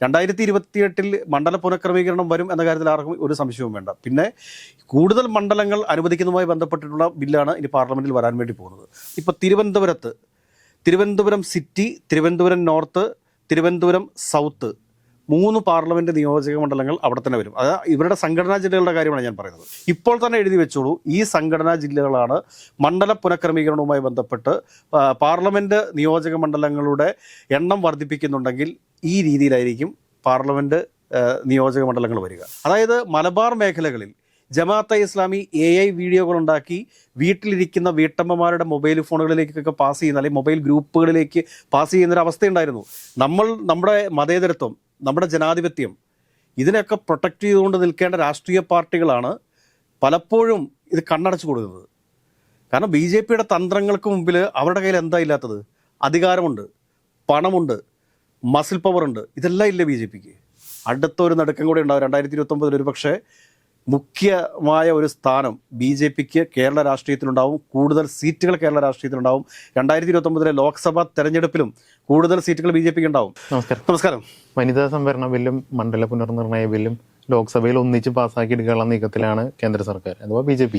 2028 മണ്ഡല പുനഃക്രമീകരണം വരും എന്ന കാര്യത്തിൽ ആർക്കും ഒരു സംശയവും വേണ്ട. പിന്നെ കൂടുതൽ മണ്ഡലങ്ങൾ അനുവദിക്കുന്നതുമായി ബന്ധപ്പെട്ടിട്ടുള്ള ബില്ലാണ് ഇനി പാർലമെൻറ്റിൽ വരാൻ വേണ്ടി പോകുന്നത്. ഇപ്പോൾ Thiruvananthapuram city, Thiruvananthapuram north, Thiruvananthapuram south 3 parliament നിയോജക മണ്ഡലങ്ങൾ അവിടെ തന്നെ വരും. അത് ഇവരുടെ സംഘടനാ ജില്ലകളുടെ കാര്യമാണ് ഞാൻ പറയുന്നത്. ഇപ്പോൾ തന്നെ എഴുതി വെച്ചോളൂ, ഈ സംഘടനാ ജില്ലകളാണ് മണ്ഡല പുനഃക്രമീകരണവുമായി ബന്ധപ്പെട്ട് പാർലമെൻറ്റ് നിയോജക മണ്ഡലങ്ങളുടെ എണ്ണം വർദ്ധിപ്പിക്കുന്നുണ്ടെങ്കിൽ ഈ രീതിയിലായിരിക്കും പാർലമെൻറ്റ് നിയോജക മണ്ഡലങ്ങൾ വരിക. അതായത് മലബാർ മേഖലകളിൽ ജമാഅത്തെ ഇസ്ലാമി AI വീഡിയോകളുണ്ടാക്കി വീട്ടിലിരിക്കുന്ന വീട്ടമ്മമാരുടെ മൊബൈൽ ഫോണുകളിലേക്കൊക്കെ പാസ് ചെയ്യുന്ന, അല്ലെങ്കിൽ മൊബൈൽ ഗ്രൂപ്പുകളിലേക്ക് പാസ് ചെയ്യുന്നൊരവസ്ഥയുണ്ടായിരുന്നു. നമ്മുടെ മതേതരത്വം, നമ്മുടെ ജനാധിപത്യം, ഇതിനൊക്കെ പ്രൊട്ടക്റ്റ് ചെയ്തുകൊണ്ട് നിൽക്കേണ്ട രാഷ്ട്രീയ പാർട്ടികളാണ് പലപ്പോഴും ഇത് കണ്ണടച്ചു കൊടുക്കുന്നത്. കാരണം BJPയുടെ തന്ത്രങ്ങൾക്ക് മുമ്പിൽ അവരുടെ കയ്യിൽ എന്താ ഇല്ലാത്തത്? അധികാരമുണ്ട്, പണമുണ്ട്, മസിൽ പവറുണ്ട്. ഇതെല്ലാം ഇല്ല BJPക്ക്. അടുത്തൊരു നടുക്കം കൂടെ ഉണ്ടാവും. 2029 ഒരു പക്ഷേ മുഖ്യമായ ഒരു സ്ഥാനം BJPക്ക് കേരള രാഷ്ട്രീയത്തിലുണ്ടാവും. കൂടുതൽ സീറ്റുകൾ കേരള രാഷ്ട്രീയത്തിലുണ്ടാവും. 2029 ലോക്സഭാ തെരഞ്ഞെടുപ്പിലും കൂടുതൽ സീറ്റുകൾ BJPക്ക് ഉണ്ടാവും. നമസ്കാരം. വനിതാ സംവരണ ബില്ലും മണ്ഡല പുനർനിർണയ ബില്ലും ലോക്സഭയിൽ ഒന്നിച്ച് പാസ്സാക്കി എടുക്കാനുള്ള നീക്കത്തിലാണ് കേന്ദ്ര സർക്കാർ അഥവാ BJP.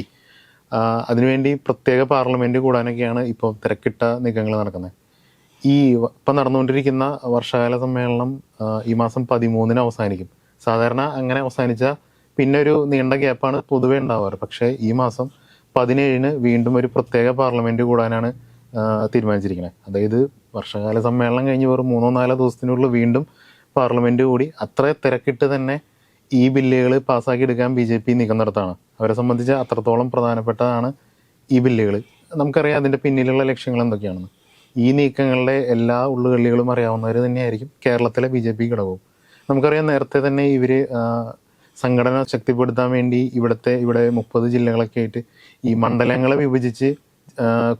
അതിനുവേണ്ടി പ്രത്യേക പാർലമെന്റ് കൂടാനൊക്കെയാണ് ഇപ്പോൾ തിരക്കിട്ട നീക്കങ്ങൾ നടക്കുന്നത്. ഇപ്പം നടന്നുകൊണ്ടിരിക്കുന്ന വർഷകാല സമ്മേളനം ഈ മാസം 13 അവസാനിക്കും. സാധാരണ അങ്ങനെ അവസാനിച്ച പിന്നെ ഒരു നീണ്ട ഗ്യാപ്പാണ് പൊതുവെ ഉണ്ടാവാറ്. പക്ഷേ ഈ മാസം 17 വീണ്ടും ഒരു പ്രത്യേക പാർലമെന്റ് കൂടാനാണ് തീരുമാനിച്ചിരിക്കുന്നത്. അതായത് വർഷകാല സമ്മേളനം കഴിഞ്ഞ് വെറും 3-4 ദിവസത്തിനുള്ളിൽ വീണ്ടും പാർലമെന്റ് കൂടി അത്ര തിരക്കിട്ട് തന്നെ ഈ ബില്ലുകൾ പാസ്സാക്കി എടുക്കാൻ BJP നീക്കം നടത്താണ്. അവരെ സംബന്ധിച്ച് അത്രത്തോളം പ്രധാനപ്പെട്ടതാണ് ഈ ബില്ലുകൾ. നമുക്കറിയാം അതിൻ്റെ പിന്നിലുള്ള ലക്ഷ്യങ്ങൾ എന്തൊക്കെയാണെന്ന്. ഈ നീക്കങ്ങളുടെ എല്ലാ ഉള്ളുകളികളും അറിയാവുന്നവർ തന്നെയായിരിക്കും കേരളത്തിലെ BJP ഘടകവും. നമുക്കറിയാം നേരത്തെ തന്നെ ഇവർ സംഘടന ശക്തിപ്പെടുത്താൻ വേണ്ടി ഇവിടെ 30 ജില്ലകളൊക്കെ ആയിട്ട് ഈ മണ്ഡലങ്ങളെ വിഭജിച്ച്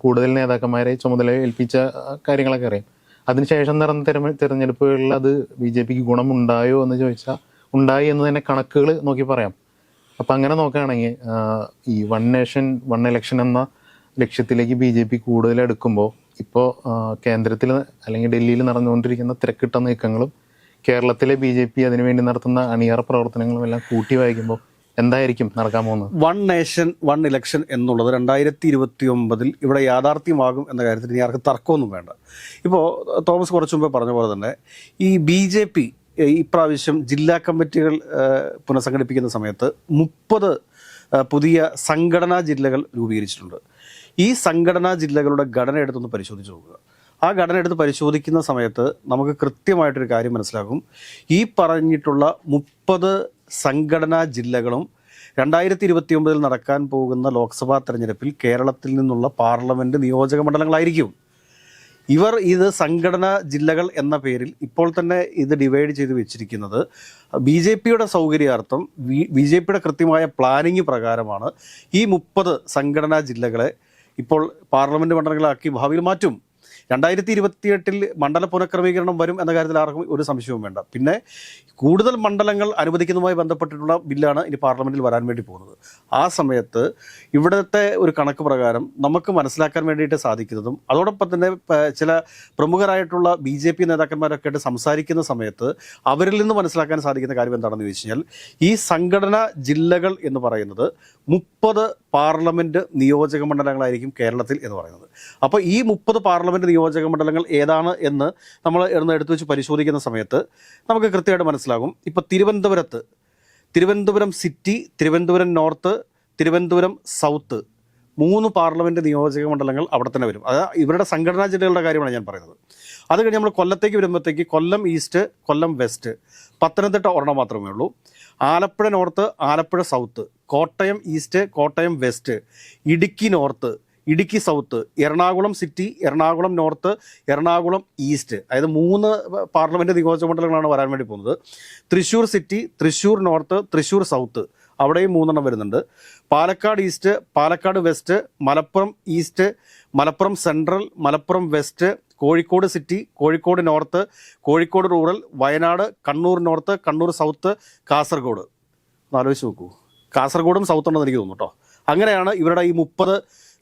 കൂടുതൽ നേതാക്കന്മാരെ ചുമതല ഏൽപ്പിച്ച കാര്യങ്ങളൊക്കെ അറിയാം. അതിനുശേഷം നടന്ന തെരഞ്ഞെടുപ്പുകളിൽ അത് BJPക്ക് ഗുണമുണ്ടായോ എന്ന് ചോദിച്ചാൽ ഉണ്ടായി എന്ന് തന്നെ കണക്കുകൾ നോക്കി പറയാം. അപ്പം അങ്ങനെ നോക്കുകയാണെങ്കിൽ ഈ 1 നേഷൻ 1 ഇലക്ഷൻ എന്ന ലക്ഷ്യത്തിലേക്ക് BJP കൂടുതൽ എടുക്കുമ്പോൾ ഇപ്പോൾ കേന്ദ്രത്തിൽ അല്ലെങ്കിൽ ഡൽഹിയിൽ നടന്നുകൊണ്ടിരിക്കുന്ന തിരക്കിട്ട നീക്കങ്ങളും കേരളത്തിലെ BJP അതിനുവേണ്ടി നടത്തുന്ന അണിയറ പ്രവർത്തനങ്ങളും എല്ലാം കൂട്ടി വായിക്കുമ്പോൾ എന്തായിരിക്കും നടക്കാൻ പോകുന്നത്? 1 നേഷൻ 1 ഇലക്ഷൻ എന്നുള്ളത് 2029 ഇവിടെ യാഥാർത്ഥ്യമാകും എന്ന കാര്യത്തിൽ ഇനി ആർക്കും തർക്കമൊന്നും വേണ്ട. ഇപ്പോൾ തോമസ് കുറച്ചു മുമ്പേ പറഞ്ഞ പോലെ തന്നെ ഈ BJP ഇപ്രാവശ്യം ജില്ലാ കമ്മിറ്റികൾ പുനഃസംഘടിപ്പിക്കുന്ന സമയത്ത് 30 പുതിയ സംഘടനാ ജില്ലകൾ രൂപീകരിച്ചിട്ടുണ്ട്. ഈ സംഘടനാ ജില്ലകളുടെ ഘടന എടുത്തൊന്ന് പരിശോധിച്ച് നോക്കുക. ആ ഘടന എടുത്ത് പരിശോധിക്കുന്ന സമയത്ത് നമുക്ക് കൃത്യമായിട്ടൊരു കാര്യം മനസ്സിലാകും. ഈ പറഞ്ഞിട്ടുള്ള 30 സംഘടനാ ജില്ലകളും 2029 നടക്കാൻ പോകുന്ന ലോക്സഭാ തെരഞ്ഞെടുപ്പിൽ കേരളത്തിൽ നിന്നുള്ള പാർലമെൻറ്റ് നിയോജക മണ്ഡലങ്ങളായിരിക്കും. ഇവർ ഇത് സംഘടനാ ജില്ലകൾ എന്ന പേരിൽ ഇപ്പോൾ തന്നെ ഇത് ഡിവൈഡ് ചെയ്ത് വെച്ചിരിക്കുന്നത് BJPയുടെ സൗകര്യാർത്ഥം, BJPയുടെ കൃത്യമായ പ്ലാനിങ് പ്രകാരമാണ് ഈ 30 സംഘടനാ ജില്ലകളെ ഇപ്പോൾ പാർലമെൻറ്റ് മണ്ഡലങ്ങളാക്കി ഭാവിയിൽ മാറ്റും. 2028 മണ്ഡല പുനഃക്രമീകരണം വരും എന്ന കാര്യത്തിൽ ആർക്കും ഒരു സംശയവും വേണ്ട. പിന്നെ കൂടുതൽ മണ്ഡലങ്ങൾ അനുവദിക്കുന്നതുമായി ബന്ധപ്പെട്ടിട്ടുള്ള ബില്ലാണ് ഇനി പാർലമെൻറ്റിൽ വരാൻ വേണ്ടി പോകുന്നത്. ആ സമയത്ത് ഇവിടുത്തെ ഒരു കണക്ക് പ്രകാരം നമുക്ക് മനസ്സിലാക്കാൻ വേണ്ടിയിട്ട് സാധിക്കുന്നതും അതോടൊപ്പം തന്നെ ചില പ്രമുഖരായിട്ടുള്ള BJP നേതാക്കന്മാരൊക്കെ ആയിട്ട് സംസാരിക്കുന്ന സമയത്ത് അവരിൽ നിന്ന് മനസ്സിലാക്കാൻ സാധിക്കുന്ന കാര്യം എന്താണെന്ന് ചോദിച്ചു കഴിഞ്ഞാൽ ഈ സംഘടനാ ജില്ലകൾ എന്ന് പറയുന്നത് 30 പാർലമെൻറ്റ് നിയോജക മണ്ഡലങ്ങളായിരിക്കും കേരളത്തിൽ എന്ന് പറയുന്നത്. അപ്പോൾ ഈ 30 പാർലമെൻറ്റ് നിയോജക മണ്ഡലങ്ങൾ ഏതാണ് എന്ന് നമ്മൾ എടുത്തു വെച്ച് പരിശോധിക്കുന്ന സമയത്ത് നമുക്ക് കൃത്യമായിട്ട് മനസ്സിലാകും. ഇപ്പോൾ Thiruvananthapuram city, Thiruvananthapuram north, Thiruvananthapuram south 3 parliament നിയോജക മണ്ഡലങ്ങൾ അവിടെ തന്നെ വരും. അത് ഇവരുടെ സംഘടനാ ജില്ലകളുടെ കാര്യമാണ് ഞാൻ പറയുന്നത്. അത് കഴിഞ്ഞ് നമ്മൾ കൊല്ലത്തേക്ക് വരുമ്പോഴത്തേക്ക് കൊല്ലം ഈസ്റ്റ്, കൊല്ലം വെസ്റ്റ്, പത്തനംതിട്ട ഒരെണ്ണം മാത്രമേ ഉള്ളൂ. Alappuzha north, Alappuzha south, Kottayam east, Kottayam west, Idukki north, Idukki south, Ernakulam city, Ernakulam north, Ernakulam east. അതായത് 3 പാർലമെൻറ്റ് നിയോജക മണ്ഡലങ്ങളാണ് വരാൻ വേണ്ടി പോകുന്നത്. Thrissur city, Thrissur north, Thrissur south അവിടെയും 3 വരുന്നുണ്ട്. Palakkad east, Palakkad west, Malappuram east, Malappuram central, Malappuram west, Kozhikode city, Kozhikode north, Kozhikode rural, Wayanad, Kannur north, Kannur south, Kasaragod. ഒന്ന് ആലോചിച്ച് നോക്കൂ, കാസർഗോഡും സൗത്ത് ഉണ്ടെന്ന് എനിക്ക് തോന്നുന്നു കേട്ടോ. അങ്ങനെയാണ് ഇവരുടെ ഈ 30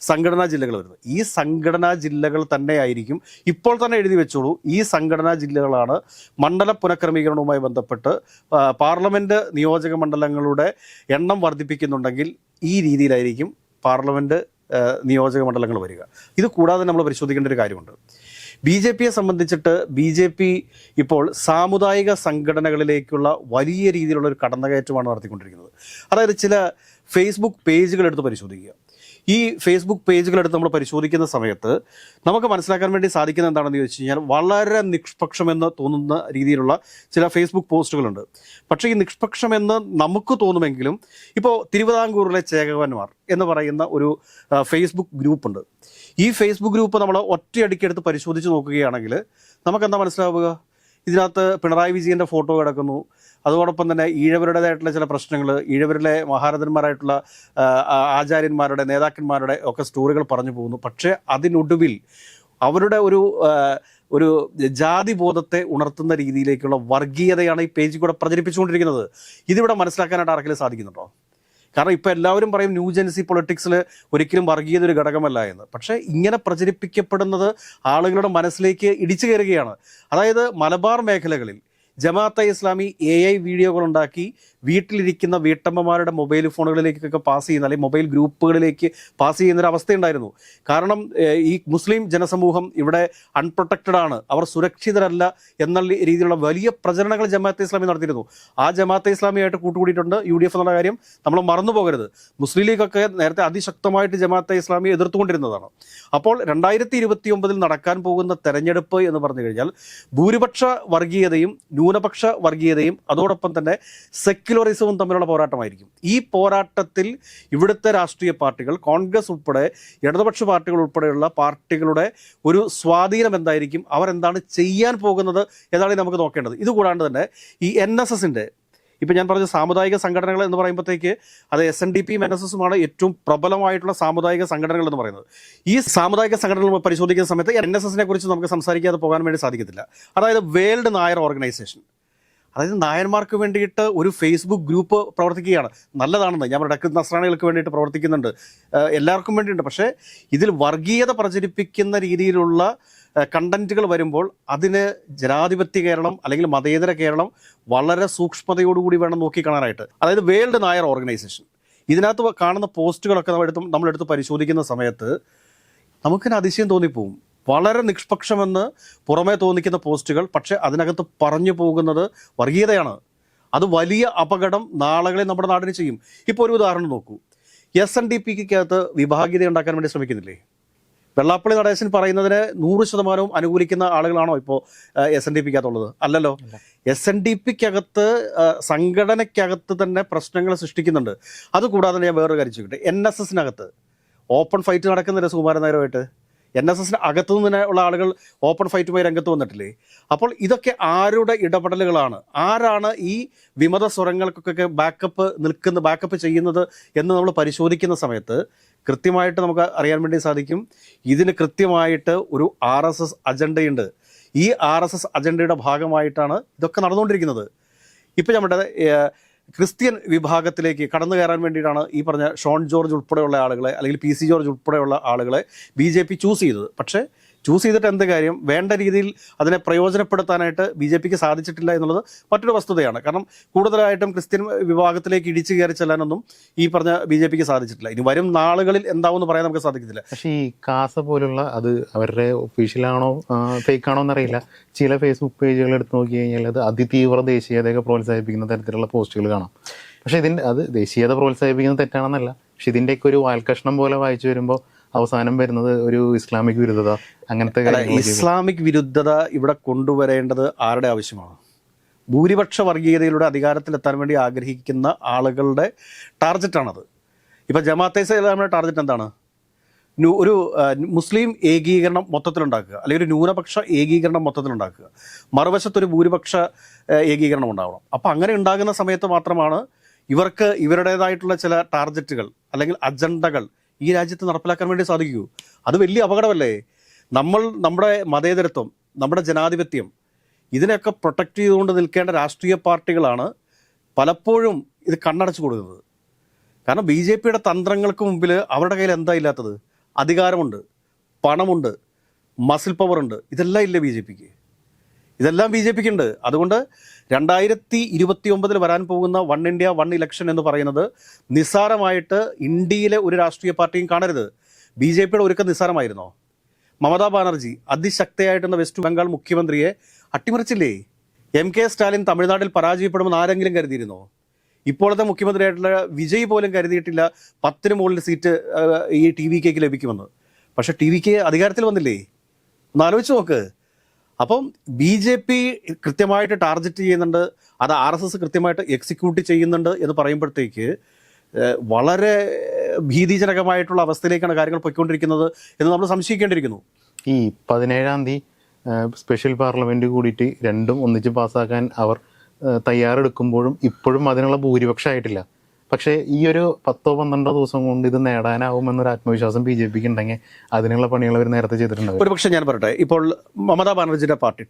സംഘടനാ ജില്ലകൾ വരുന്നത്. ഈ സംഘടനാ ജില്ലകൾ തന്നെയായിരിക്കും, ഇപ്പോൾ തന്നെ എഴുതി വെച്ചോളൂ, ഈ സംഘടനാ ജില്ലകളാണ് മണ്ഡല പുനഃക്രമീകരണവുമായി ബന്ധപ്പെട്ട് പാർലമെൻറ്റ് നിയോജക മണ്ഡലങ്ങളുടെ എണ്ണം വർദ്ധിപ്പിക്കുന്നുണ്ടെങ്കിൽ ഈ രീതിയിലായിരിക്കും പാർലമെൻറ്റ് നിയോജക മണ്ഡലങ്ങൾ വരിക. ഇത് കൂടാതെ നമ്മൾ പരിശോധിക്കേണ്ട ഒരു കാര്യമുണ്ട്. ബി ജെ പിയെ സംബന്ധിച്ചിട്ട് ബി ജെ പി ഇപ്പോൾ സാമുദായിക സംഘടനകളിലേക്കുള്ള വലിയ രീതിയിലുള്ള ഒരു കടന്നുകയറ്റമാണ് നടത്തിക്കൊണ്ടിരിക്കുന്നത്. അതായത് ചില ഫേസ്ബുക്ക് പേജുകൾ എടുത്ത് പരിശോധിക്കുക. ഈ ഫേസ്ബുക്ക് പേജുകളെടുത്ത് നമ്മൾ പരിശോധിക്കുന്ന സമയത്ത് നമുക്ക് മനസ്സിലാക്കാൻ വേണ്ടി സാധിക്കുന്നത് എന്താണെന്ന് ചോദിച്ചു കഴിഞ്ഞാൽ വളരെ നിഷ്പക്ഷമെന്ന് തോന്നുന്ന രീതിയിലുള്ള ചില ഫേസ്ബുക്ക് പോസ്റ്റുകളുണ്ട്. പക്ഷേ ഈ നിഷ്പക്ഷമെന്ന് നമുക്ക് തോന്നുമെങ്കിലും ഇപ്പോൾ തിരുവിതാംകൂറിലെ ചേകവന്മാർ എന്ന് പറയുന്ന ഒരു ഫേസ്ബുക്ക് ഗ്രൂപ്പുണ്ട്. ഈ ഫേസ്ബുക്ക് ഗ്രൂപ്പ് നമ്മൾ ഒറ്റയടിക്കെടുത്ത് പരിശോധിച്ച് നോക്കുകയാണെങ്കിൽ നമുക്കെന്താ മനസ്സിലാവുക? ഇതിനകത്ത് പിണറായി വിജയൻ്റെ ഫോട്ടോ കിടക്കുന്നു. അതോടൊപ്പം തന്നെ ഈഴവരുടേതായിട്ടുള്ള ചില പ്രശ്നങ്ങൾ, ഈഴവരിലെ മഹാരഥന്മാരായിട്ടുള്ള ആചാര്യന്മാരുടെ, നേതാക്കന്മാരുടെ ഒക്കെ സ്റ്റോറികൾ പറഞ്ഞു പോകുന്നു. പക്ഷേ അതിനൊടുവിൽ അവരുടെ ഒരു ജാതി ബോധത്തെ ഉണർത്തുന്ന രീതിയിലേക്കുള്ള വർഗീയതയാണ് ഈ പേജിൽ കൂടെ പ്രചരിപ്പിച്ചുകൊണ്ടിരിക്കുന്നത്. ഇതിവിടെ മനസ്സിലാക്കാനായിട്ട് ആർക്കെങ്കിലും സാധിക്കുന്നുണ്ടോ? കാരണം ഇപ്പോൾ എല്ലാവരും പറയും ന്യൂജൻസി പൊളിറ്റിക്സിൽ ഒരിക്കലും വർഗീയത ഒരു ഘടകമല്ല എന്ന്. പക്ഷേ ഇങ്ങനെ പ്രചരിപ്പിക്കപ്പെടുന്നത് ആളുകളുടെ മനസ്സിലേക്ക് ഇടിച്ചു കയറുകയാണ്. അതായത് മലബാർ മേഖലകളിൽ ജമാഅത്തെ ഇസ്ലാമി AI വീഡിയോകളുണ്ടാക്കി വീട്ടിലിരിക്കുന്ന വീട്ടമ്മമാരുടെ മൊബൈൽ ഫോണുകളിലേക്കൊക്കെ പാസ് ചെയ്യുന്ന, അല്ലെങ്കിൽ മൊബൈൽ ഗ്രൂപ്പുകളിലേക്ക് പാസ് ചെയ്യുന്നൊരു അവസ്ഥയുണ്ടായിരുന്നു. കാരണം ഈ മുസ്ലിം ജനസമൂഹം ഇവിടെ അൺപ്രൊട്ടക്റ്റഡ് ആണ്, അവർ സുരക്ഷിതരല്ല എന്നുള്ള രീതിയിലുള്ള വലിയ പ്രചരണങ്ങൾ ജമാഅത്തെ ഇസ്ലാമി നടത്തിയിരുന്നു. ആ ജമാഅത്തെ ഇസ്ലാമിയായിട്ട് കൂട്ടുകൂടിയിട്ടുണ്ട് UDF എന്നുള്ള കാര്യം നമ്മൾ മറന്നു പോകരുത്. മുസ്ലിം ലീഗൊക്കെ നേരത്തെ അതിശക്തമായിട്ട് ജമാഅത്തെ ഇസ്ലാമിയെ എതിർത്തുകൊണ്ടിരുന്നതാണ്. അപ്പോൾ 2029 നടക്കാൻ പോകുന്ന തെരഞ്ഞെടുപ്പ് എന്ന് പറഞ്ഞു കഴിഞ്ഞാൽ ഭൂരിപക്ഷ വർഗീയതയും ന്യൂനപക്ഷ വർഗീയതയും അതോടൊപ്പം തന്നെ സെക്യുലറിസവും തമ്മിലുള്ള പോരാട്ടമായിരിക്കും. ഈ പോരാട്ടത്തിൽ ഇവിടുത്തെ രാഷ്ട്രീയ പാർട്ടികൾ, കോൺഗ്രസ് ഉൾപ്പെടെ ഇടതുപക്ഷ പാർട്ടികൾ ഉൾപ്പെടെയുള്ള പാർട്ടികളുടെ ഒരു സ്വാധീനം എന്തായിരിക്കും, അവരെന്താണ് ചെയ്യാൻ പോകുന്നത് എന്നാണ് നമുക്ക് നോക്കേണ്ടത്. ഇതുകൂടാണ്ട് തന്നെ ഈ NSSൻ്റെ, ഇപ്പം ഞാൻ പറഞ്ഞ സാമുദായിക സംഘടനകൾ എന്ന് പറയുമ്പോഴത്തേക്ക് അത് SNDPയും NSSുമാണ് ഏറ്റവും പ്രബലമായിട്ടുള്ള സാമുദായിക സംഘടനകൾ എന്ന് പറയുന്നത്. ഈ സാമുദായിക സംഘടനകൾ പരിശോധിക്കുന്ന സമയത്ത് NSSനെ കുറിച്ച് നമുക്ക് സംസാരിക്കാതെ പോകാൻ വേണ്ടി സാധിക്കത്തില്ല. അതായത് വേൾഡ് നായർ ഓർഗനൈസേഷൻ, അതായത് നായന്മാർക്ക് വേണ്ടിയിട്ട് ഒരു ഫേസ്ബുക്ക് ഗ്രൂപ്പ് പ്രവർത്തിക്കുകയാണ്. നല്ലതാണെന്ന് ഞാൻ ഇടയ്ക്ക് നസ്രാണികൾക്ക് വേണ്ടിയിട്ട് പ്രവർത്തിക്കുന്നുണ്ട്, എല്ലാവർക്കും വേണ്ടിയുണ്ട്. പക്ഷേ ഇതിൽ വർഗീയത പ്രചരിപ്പിക്കുന്ന രീതിയിലുള്ള കണ്ടന്റുകൾ വരുമ്പോൾ അതിന് ജനാധിപത്യ കേരളം അല്ലെങ്കിൽ മതേതര കേരളം വളരെ സൂക്ഷ്മതയോടുകൂടി വേണം നോക്കിക്കാണാനായിട്ട്. അതായത് വേൾഡ് നായർ ഓർഗനൈസേഷൻ, ഇതിനകത്ത് കാണുന്ന പോസ്റ്റുകളൊക്കെ നമ്മളെടുത്ത് പരിശോധിക്കുന്ന സമയത്ത് നമുക്കിന് അതിശയം തോന്നിപ്പോവും. വളരെ നിഷ്പക്ഷമെന്ന് പുറമേ തോന്നിക്കുന്ന പോസ്റ്റുകൾ, പക്ഷേ അതിനകത്ത് പറഞ്ഞു പോകുന്നത് വർഗീയതയാണ്. അത് വലിയ അപകടം നാളുകളെ നമ്മുടെ നാടിന് ചെയ്യും. ഇപ്പോൾ ഒരു ഉദാഹരണം നോക്കൂ. SNDPക്കകത്ത് വിഭാഗീയത ഉണ്ടാക്കാൻ വേണ്ടി ശ്രമിക്കുന്നില്ലേ? വെള്ളാപ്പള്ളി നടേശൻ പറയുന്നതിന് 100% അനുകൂലിക്കുന്ന ആളുകളാണോ ഇപ്പോൾ SNDPക്കകത്തുള്ളത്? അല്ലല്ലോ. SNDPക്കകത്ത് സംഘടനയ്ക്കകത്ത് തന്നെ പ്രശ്നങ്ങൾ സൃഷ്ടിക്കുന്നുണ്ട്. അതുകൂടാതെ ഞാൻ വേറൊരു കാര്യം ചോദിക്കട്ടെ, NSSനകത്ത് ഓപ്പൺ ഫൈറ്റ് നടക്കുന്നില്ല സുകുമാരൻ നായരുമായിട്ട്. NSSന് അകത്തു നിന്ന് ഉള്ള ആളുകൾ ഓപ്പൺ ഫൈറ്റുമായി രംഗത്ത് വന്നിട്ടില്ലേ? അപ്പോൾ ഇതൊക്കെ ആരുടെ ഇടപെടലുകളാണ്? ആരാണ് ഈ വിമത സ്വരങ്ങൾക്കൊക്കെ ബാക്കപ്പ് ചെയ്യുന്നത് എന്ന് നമ്മൾ പരിശോധിക്കുന്ന സമയത്ത് കൃത്യമായിട്ട് നമുക്ക് അറിയാൻ വേണ്ടി സാധിക്കും. ഇതിന് കൃത്യമായിട്ട് ഒരു RSS അജണ്ടയുണ്ട്. ഈ RSS അജണ്ടയുടെ ഭാഗമായിട്ടാണ് ഇതൊക്കെ നടന്നുകൊണ്ടിരിക്കുന്നത്. ഇപ്പം നമ്മുടെ ക്രിസ്ത്യൻ വിഭാഗത്തിലേക്ക് കടന്നു കയറാൻ വേണ്ടിയിട്ടാണ് ഈ പറഞ്ഞ ഷോൺ ജോർജ് ഉൾപ്പെടെയുള്ള ആളുകളെ, അല്ലെങ്കിൽ PC ജോർജ് ഉൾപ്പെടെയുള്ള ആളുകളെ BJP ചൂസ് ചെയ്തത്. പക്ഷേ ചൂസ് ചെയ്തിട്ട് എന്ത് കാര്യം? വേണ്ട രീതിയിൽ അതിനെ പ്രയോജനപ്പെടുത്താനായിട്ട് BJPക്ക് സാധിച്ചിട്ടില്ല എന്നുള്ളത് മറ്റൊരു വസ്തുതയാണ്. കാരണം കൂടുതലായിട്ടും ക്രിസ്ത്യൻ വിഭാഗത്തിലേക്ക് ഇടിച്ചു കയറി ചെല്ലാനൊന്നും ഈ പറഞ്ഞ BJPക്ക് സാധിച്ചിട്ടില്ല. ഇനി വരും നാളുകളിൽ എന്താവുമെന്ന് പറയാൻ നമുക്ക് സാധിക്കത്തില്ല. പക്ഷേ ഈ കാസ പോലുള്ള, അത് അവരുടെ ഒഫീഷ്യലാണോ ഫേക്ക് ആണോ എന്നറിയില്ല, ചില ഫേസ്ബുക്ക് പേജുകൾ എടുത്ത് നോക്കി കഴിഞ്ഞാൽ അത് അതിതീവ്ര ദേശീയതയൊക്കെ പ്രോത്സാഹിപ്പിക്കുന്ന തരത്തിലുള്ള പോസ്റ്റുകൾ കാണാം. പക്ഷേ അത് ദേശീയത പ്രോത്സാഹിപ്പിക്കുന്നത് തെറ്റാണെന്നല്ല, പക്ഷെ ഇതിൻ്റെയൊക്കെ ഒരു വാൽക്കഷ്ണം പോലെ വായിച്ചു വരുമ്പോൾ അവസാനം വരുന്നത് ഒരു ഇസ്ലാമിക് വിരുദ്ധത, അങ്ങനത്തെ ഇസ്ലാമിക് വിരുദ്ധത ഇവിടെ കൊണ്ടുവരേണ്ടത് ആരുടെ ആവശ്യമാണ്? ഭൂരിപക്ഷ വർഗീയതയിലൂടെ അധികാരത്തിലെത്താൻ വേണ്ടി ആഗ്രഹിക്കുന്ന ആളുകളുടെ ടാർഗറ്റാണത്. ഇപ്പം ജമാഅത്തെ ഇസ്ലാമിയുടെ ടാർഗറ്റ് എന്താണ്? ഒരു മുസ്ലിം ഏകീകരണം മൊത്തത്തിലുണ്ടാക്കുക, അല്ലെങ്കിൽ ഒരു ന്യൂനപക്ഷ ഏകീകരണം മൊത്തത്തിലുണ്ടാക്കുക, മറുവശത്തൊരു ഭൂരിപക്ഷ ഏകീകരണം ഉണ്ടാവണം. അപ്പോൾ അങ്ങനെ ഉണ്ടാകുന്ന സമയത്ത് മാത്രമാണ് ഇവർക്ക് ഇവരുടേതായിട്ടുള്ള ചില ടാർഗറ്റുകൾ അല്ലെങ്കിൽ അജണ്ടകൾ ഈ രാജ്യത്ത് നടപ്പിലാക്കാൻ വേണ്ടി സാധിക്കൂ. അത് വലിയ അപകടമല്ലേ? നമ്മുടെ മതേതരത്വം, നമ്മുടെ ജനാധിപത്യം, ഇതിനെയൊക്കെ പ്രൊട്ടക്റ്റ് ചെയ്തുകൊണ്ട് നിൽക്കേണ്ട രാഷ്ട്രീയ പാർട്ടികളാണ് പലപ്പോഴും ഇത് കണ്ണടച്ചു കൊടുക്കുന്നത്. കാരണം BJPയുടെ തന്ത്രങ്ങൾക്ക് മുമ്പിൽ അവരുടെ കയ്യിൽ എന്താ ഇല്ലാത്തത്? അധികാരമുണ്ട്, പണമുണ്ട്, മസിൽ പവറുണ്ട്. ഇതെല്ലാം ഇല്ലേ ബി ജെ പിക്ക്? ഇതെല്ലാം ബി ജെ പിക്ക് ഉണ്ട്. അതുകൊണ്ട് 2029 വരാൻ പോകുന്ന വൺ ഇന്ത്യ വൺ ഇലക്ഷൻ എന്ന് പറയുന്നത് നിസ്സാരമായിട്ട് ഇന്ത്യയിലെ ഒരു രാഷ്ട്രീയ പാർട്ടിയും കാണരുത്. ബി ജെ പിയുടെ ഒരുക്കം നിസ്സാരമായിരുന്നോ? മമതാ ബാനർജി അതിശക്തയായിട്ടുള്ള വെസ്റ്റ് ബംഗാൾ മുഖ്യമന്ത്രിയെ അട്ടിമറിച്ചില്ലേ? MK സ്റ്റാലിൻ തമിഴ്നാട്ടിൽ പരാജയപ്പെടുമെന്ന് ആരെങ്കിലും കരുതിയിരുന്നോ? ഇപ്പോഴത്തെ മുഖ്യമന്ത്രിയായിട്ടുള്ള വിജയ് പോലും കരുതിയിട്ടില്ല 10 മുകളിൽ സീറ്റ് ഈ TVK ലഭിക്കുമെന്ന്. പക്ഷേ TVK അധികാരത്തിൽ വന്നില്ലേ? ഒന്ന് ആലോചിച്ച് നോക്ക്. അപ്പം ബി ജെ പി കൃത്യമായിട്ട് ടാർഗറ്റ് ചെയ്യുന്നുണ്ട്, അത് RSS കൃത്യമായിട്ട് എക്സിക്യൂട്ട് ചെയ്യുന്നുണ്ട് എന്ന് പറയുമ്പോഴത്തേക്ക് വളരെ ഭീതിജനകമായിട്ടുള്ള അവസ്ഥയിലേക്കാണ് കാര്യങ്ങൾ പോയിക്കൊണ്ടിരിക്കുന്നത് എന്ന് നമ്മൾ സംശയിക്കേണ്ടിയിരിക്കുന്നു. ഈ 17-ാം തീയതി സ്പെഷ്യൽ പാർലമെന്റ് കൂടിയിട്ട് രണ്ടും ഒന്നിച്ച് പാസ്സാക്കാൻ അവർ തയ്യാറെടുക്കുമ്പോഴും ഇപ്പോഴും അതിനുള്ള ഭൂരിപക്ഷം ആയിട്ടില്ല. പക്ഷേ ഈ ഒരു 10-12 ദിവസം കൊണ്ട് ഇത് നേടാനാവുമെന്നൊരു ആത്മവിശ്വാസം ബി ജെ പിക്ക് ഉണ്ടെങ്കിൽ അതിനുള്ള പണികൾ അവർ നേരത്തെ ചെയ്തിട്ടുണ്ടാവും. ഒരു പക്ഷേ ഞാൻ പറയട്ടെ, ഇപ്പോൾ മമതാ ബാനർജിയുടെ പാർട്ടി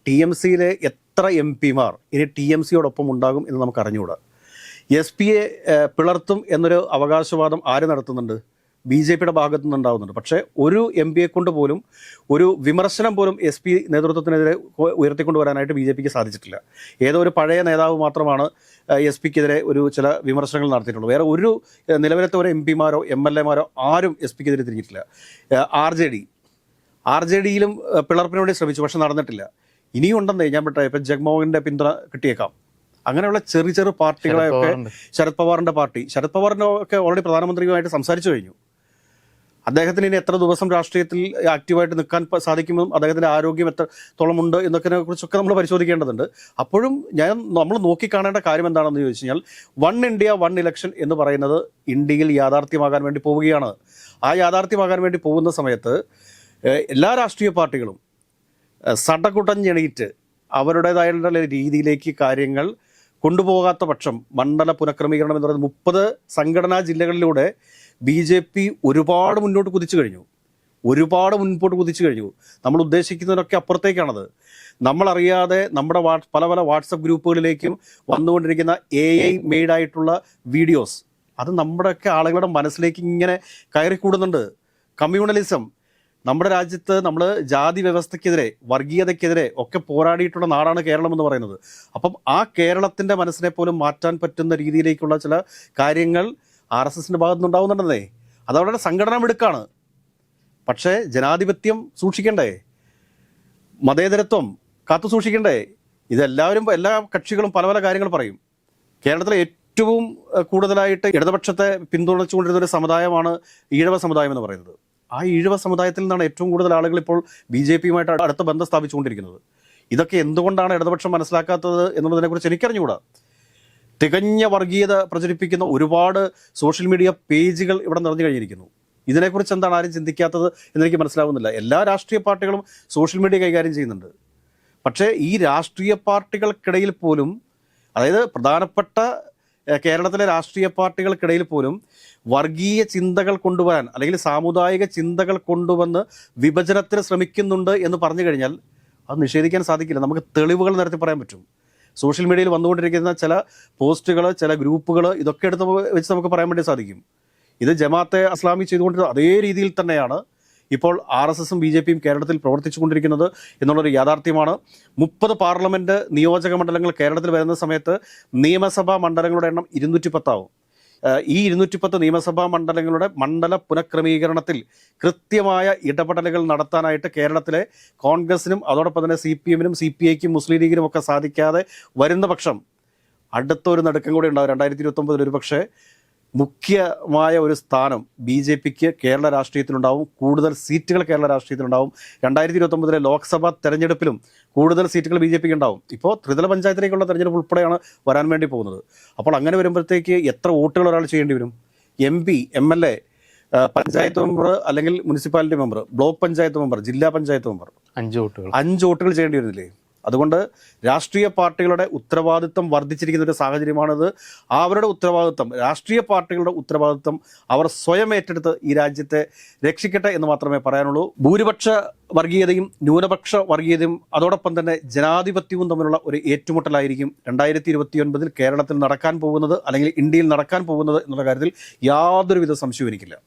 TMCയിലെ എത്ര MP-മാർ ഇനി TMCയോടൊപ്പം ഉണ്ടാകും എന്ന് നമുക്ക് അറിഞ്ഞുകൂടാ. SP പിളർത്തും എന്നൊരു അവകാശവാദം ആര് നടത്തുന്നുണ്ട്? ബി ജെ പിയുടെ ഭാഗത്തു നിന്നുണ്ടാവുന്നുണ്ട്. പക്ഷേ ഒരു MP കൊണ്ട് പോലും ഒരു വിമർശനം പോലും SP നേതൃത്വത്തിനെതിരെ ഉയർത്തിക്കൊണ്ടുവരാനായിട്ട് ബി ജെ പിക്ക് സാധിച്ചിട്ടില്ല. ഏതോ ഒരു പഴയ നേതാവ് മാത്രമാണ് SP-ക്കെതിരെ ഒരു ചില വിമർശനങ്ങൾ നടത്തിയിട്ടുള്ളൂ. വേറെ ഒരു നിലവിലത്തെ ഒരു MP-മാരോ MLA-മാരോ ആരും SP-ക്കെതിരെ തിരിഞ്ഞിട്ടില്ല. RJDയിലും പിളർപ്പിന് വേണ്ടി ശ്രമിച്ചു, പക്ഷെ നടന്നിട്ടില്ല. ഇനിയും ഉണ്ടെന്നേ ഞാൻ പെട്ടെ. ഇപ്പം ജഗ്മോഹന്റെ പിന്തുണ കിട്ടിയേക്കാം. അങ്ങനെയുള്ള ചെറു പാർട്ടികളെയൊക്കെ ശരത് പവാറിന്റെ പാർട്ടി, ശരത് പവാറിന്റെ ഒക്കെ ഓൾറെഡി പ്രധാനമന്ത്രിയുമായിട്ട് സംസാരിച്ചു കഴിഞ്ഞു. അദ്ദേഹത്തിന് ഇനി എത്ര ദിവസം രാഷ്ട്രീയത്തിൽ ആക്റ്റീവായിട്ട് നിൽക്കാൻ സാധിക്കുമെന്നും അദ്ദേഹത്തിൻ്റെ ആരോഗ്യം എത്രത്തോളം ഉണ്ട് എന്നൊക്കെ കുറിച്ചൊക്കെ നമ്മൾ പരിശോധിക്കേണ്ടതുണ്ട്. അപ്പോഴും നമ്മൾ നോക്കിക്കാണേണ്ട കാര്യം എന്താണെന്ന് ചോദിച്ചു കഴിഞ്ഞാൽ വൺ ഇന്ത്യ വൺ ഇലക്ഷൻ എന്ന് പറയുന്നത് ഇന്ത്യയിൽ യാഥാർത്ഥ്യമാകാൻ വേണ്ടി പോവുകയാണ്. ആ യാഥാർത്ഥ്യമാകാൻ വേണ്ടി പോകുന്ന സമയത്ത് എല്ലാ രാഷ്ട്രീയ പാർട്ടികളും സടകുടഞ്ഞെണീറ്റ് അവരുടേതായിട്ടുള്ള രീതിയിലേക്ക് കാര്യങ്ങൾ കൊണ്ടുപോകാത്ത പക്ഷം മണ്ഡല പുനഃക്രമീകരണം എന്ന് പറയുന്നത് 30 സംഘടനാ ജില്ലകളിലൂടെ BJP ഒരുപാട് മുന്നോട്ട് കുതിച്ചു കഴിഞ്ഞു. നമ്മൾ ഉദ്ദേശിക്കുന്നതിനൊക്കെ അപ്പുറത്തേക്കാണത്. നമ്മളറിയാതെ നമ്മുടെ പല വാട്സപ്പ് ഗ്രൂപ്പുകളിലേക്കും വന്നുകൊണ്ടിരിക്കുന്ന AI മെയ്ഡായിട്ടുള്ള വീഡിയോസ് അത് നമ്മുടെയൊക്കെ ആളുകളുടെ മനസ്സിലേക്ക് ഇങ്ങനെ കയറിക്കൂടുന്നുണ്ട്. കമ്മ്യൂണലിസം നമ്മുടെ രാജ്യത്ത് നമ്മൾ ജാതി വ്യവസ്ഥയ്ക്കെതിരെ വർഗീയതയ്ക്കെതിരെ ഒക്കെ പോരാടിയിട്ടുള്ള നാടാണ് കേരളം എന്ന് പറയുന്നത്. അപ്പം ആ കേരളത്തിൻ്റെ മനസ്സിനെ പോലും മാറ്റാൻ പറ്റുന്ന രീതിയിലേക്കുള്ള ചില കാര്യങ്ങൾ RSSന്റെ ഭാഗത്തു നിന്നുണ്ടാവുന്നുണ്ടെന്നേ. അതവരുടെ സംഘടനാ മിടുക്കാണ്. പക്ഷേ ജനാധിപത്യം സൂക്ഷിക്കണ്ടേ? മതേതരത്വം കാത്തു സൂക്ഷിക്കണ്ടേ? ഇതെല്ലാവരും എല്ലാ കക്ഷികളും പല കാര്യങ്ങൾ പറയും. കേരളത്തിലെ ഏറ്റവും കൂടുതലായിട്ട് ഇടതുപക്ഷത്തെ പിന്തുണച്ചുകൊണ്ടിരുന്ന ഒരു സമുദായമാണ് ഈഴവ സമുദായം എന്ന് പറയുന്നത്. ആ ഈഴവ സമുദായത്തിൽ നിന്നാണ് ഏറ്റവും കൂടുതൽ ആളുകൾ ഇപ്പോൾ BJP-യുമായിട്ട് അടുത്ത ബന്ധം സ്ഥാപിച്ചുകൊണ്ടിരിക്കുന്നത്. ഇതൊക്കെ എന്തുകൊണ്ടാണ് ഇടതുപക്ഷം മനസ്സിലാക്കാത്തത് എന്നുള്ളതിനെക്കുറിച്ച് എനിക്കറിഞ്ഞുകൂടാ. തികഞ്ഞ വർഗീയത പ്രചരിപ്പിക്കുന്ന ഒരുപാട് സോഷ്യൽ മീഡിയ പേജുകൾ ഇവിടെ നിറഞ്ഞു കഴിഞ്ഞിരിക്കുന്നു. ഇതിനെക്കുറിച്ച് എന്താണ് ആരും ചിന്തിക്കാത്തത് എന്നെനിക്ക് മനസ്സിലാവുന്നില്ല. എല്ലാ രാഷ്ട്രീയ പാർട്ടികളും സോഷ്യൽ മീഡിയ കൈകാര്യം ചെയ്യുന്നുണ്ട്. പക്ഷേ ഈ രാഷ്ട്രീയ പാർട്ടികൾക്കിടയിൽ പോലും, അതായത് പ്രധാനപ്പെട്ട കേരളത്തിലെ രാഷ്ട്രീയ പാർട്ടികൾക്കിടയിൽ പോലും വർഗീയ ചിന്തകൾ കൊണ്ടുവരാൻ അല്ലെങ്കിൽ സാമുദായിക ചിന്തകൾ കൊണ്ടുവന്ന് വിഭജനത്തിന് ശ്രമിക്കുന്നുണ്ട് എന്ന് പറഞ്ഞു കഴിഞ്ഞാൽ അത് നിഷേധിക്കാൻ സാധിക്കില്ല. നമുക്ക് തെളിവുകൾ നിരത്തി പറയാൻ പറ്റും. സോഷ്യൽ മീഡിയയിൽ വന്നുകൊണ്ടിരിക്കുന്ന ചില പോസ്റ്റുകൾ, ചില ഗ്രൂപ്പുകൾ, ഇതൊക്കെ എടുത്ത് വെച്ച് നമുക്ക് പറയാൻ വേണ്ടി സാധിക്കും. ഇത് ജമാഅത്തെ ഇസ്ലാമി ചെയ്തുകൊണ്ടിരുന്ന അതേ രീതിയിൽ തന്നെയാണ് ഇപ്പോൾ RSSും BJP-യും കേരളത്തിൽ പ്രവർത്തിച്ചു കൊണ്ടിരിക്കുന്നത് എന്നുള്ളൊരു യാഥാർത്ഥ്യമാണ്. 30 പാർലമെൻറ്റ് നിയോജക മണ്ഡലങ്ങൾ കേരളത്തിൽ വരുന്ന സമയത്ത് നിയമസഭാ മണ്ഡലങ്ങളുടെ എണ്ണം 210 ആവും. ഈ 210 നിയമസഭാ മണ്ഡലങ്ങളുടെ മണ്ഡല പുനഃക്രമീകരണത്തിൽ കൃത്യമായ ഇടപെടലുകൾ നടത്താനായിട്ട് കേരളത്തിലെ കോൺഗ്രസിനും അതോടൊപ്പം തന്നെ CPM-നും CPI-ക്കും മുസ്ലിം ലീഗിനും ഒക്കെ സാധിക്കാതെ വരുന്ന പക്ഷം അടുത്തൊരു നടുക്കം കൂടി ഉണ്ടാകും. 2029 ഒരു പക്ഷേ മുഖ്യമായ ഒരു സ്ഥാനം BJP-ക്ക് കേരള രാഷ്ട്രീയത്തിലുണ്ടാവും. കൂടുതൽ സീറ്റുകൾ കേരള രാഷ്ട്രീയത്തിലുണ്ടാവും. 2029 ലോക്സഭാ തെരഞ്ഞെടുപ്പിലും കൂടുതൽ സീറ്റുകൾ BJP-ക്ക് ഉണ്ടാവും. ഇപ്പോൾ ത്രിതല പഞ്ചായത്തിലേക്കുള്ള തെരഞ്ഞെടുപ്പ് ഉൾപ്പെടെയാണ് വരാൻ വേണ്ടി പോകുന്നത്. അപ്പോൾ അങ്ങനെ വരുമ്പോഴത്തേക്ക് എത്ര വോട്ടുകൾ ഒരാൾ ചെയ്യേണ്ടി വരും? MP, MLA, പഞ്ചായത്ത് മെമ്പർ അല്ലെങ്കിൽ municipality member, block panchayat member, ജില്ലാ പഞ്ചായത്ത് മെമ്പർ, 5 വോട്ടുകൾ ചെയ്യേണ്ടി വരുന്നില്ലേ? അതുകൊണ്ട് രാഷ്ട്രീയ പാർട്ടികളുടെ ഉത്തരവാദിത്വം വർദ്ധിച്ചിരിക്കുന്ന ഒരു സാഹചര്യമാണിത്. അവരുടെ ഉത്തരവാദിത്വം, രാഷ്ട്രീയ പാർട്ടികളുടെ ഉത്തരവാദിത്വം അവർ സ്വയം ഏറ്റെടുത്ത് ഈ രാജ്യത്തെ രക്ഷിക്കട്ടെ എന്ന് മാത്രമേ പറയാനുള്ളൂ. ഭൂരിപക്ഷ വർഗീയതയും ന്യൂനപക്ഷ വർഗീയതയും അതോടൊപ്പം തന്നെ ജനാധിപത്യവും തമ്മിലുള്ള ഒരു ഏറ്റുമുട്ടലായിരിക്കും 2029 കേരളത്തിൽ നടക്കാൻ പോകുന്നത്, അല്ലെങ്കിൽ ഇന്ത്യയിൽ നടക്കാൻ പോകുന്നത് എന്നുള്ള കാര്യത്തിൽ യാതൊരുവിധ സംശയവും എനിക്കില്ല.